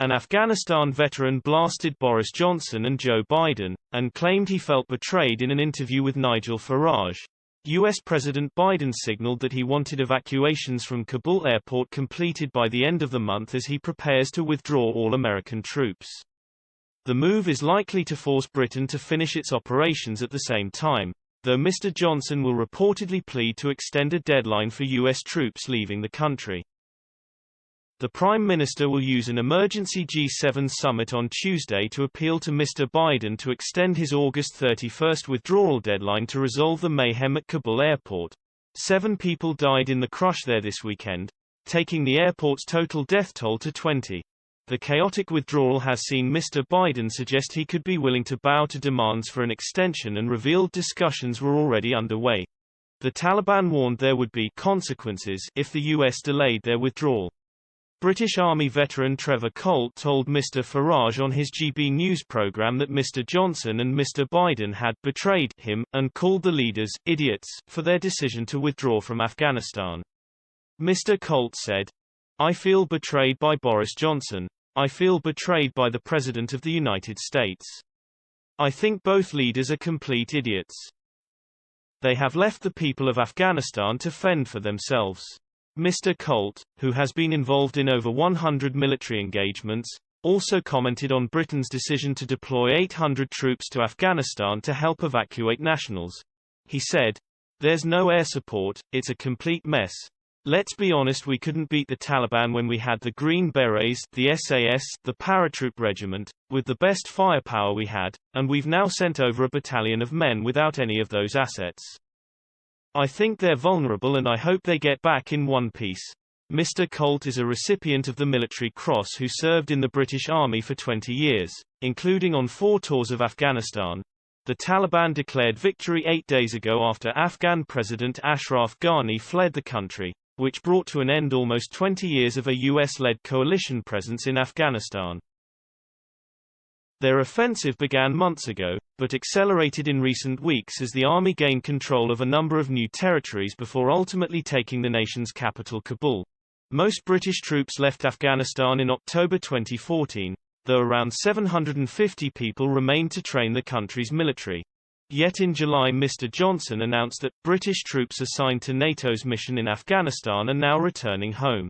An Afghanistan veteran blasted Boris Johnson and Joe Biden, and claimed he felt betrayed in an interview with Nigel Farage. U.S. President Biden signaled that he wanted evacuations from Kabul airport completed by the end of the month as he prepares to withdraw all American troops. The move is likely to force Britain to finish its operations at the same time, though Mr. Johnson will reportedly plead to extend a deadline for U.S. troops leaving the country. The Prime Minister will use an emergency G7 summit on Tuesday to appeal to Mr. Biden to extend his August 31 withdrawal deadline to resolve the mayhem at Kabul airport. 7 people died in the crush there this weekend, taking the airport's total death toll to 20. The chaotic withdrawal has seen Mr. Biden suggest he could be willing to bow to demands for an extension, and revealed discussions were already underway. The Taliban warned there would be consequences if the U.S. delayed their withdrawal. British Army veteran Trevor Colt told Mr. Farage on his GB News programme that Mr. Johnson and Mr. Biden had betrayed him, and called the leaders idiots for their decision to withdraw from Afghanistan. Mr. Colt said, "I feel betrayed by Boris Johnson. I feel betrayed by the President of the United States. I think both leaders are complete idiots. They have left the people of Afghanistan to fend for themselves." Mr. Colt, who has been involved in over 100 military engagements, also commented on Britain's decision to deploy 800 troops to Afghanistan to help evacuate nationals. He said, "There's no air support, it's a complete mess. Let's be honest, we couldn't beat the Taliban when we had the Green Berets, the SAS, the paratroop regiment, with the best firepower we had, and we've now sent over a battalion of men without any of those assets. I think they're vulnerable and I hope they get back in one piece." Mr. Colt is a recipient of the Military Cross who served in the British Army for 20 years, including on 4 tours of Afghanistan. The Taliban declared victory 8 days ago after Afghan President Ashraf Ghani fled the country, which brought to an end almost 20 years of a US-led coalition presence in Afghanistan. Their offensive began months ago, but accelerated in recent weeks as the army gained control of a number of new territories before ultimately taking the nation's capital Kabul. Most British troops left Afghanistan in October 2014, though around 750 people remained to train the country's military. Yet in July Mr. Johnson announced that British troops assigned to NATO's mission in Afghanistan are now returning home.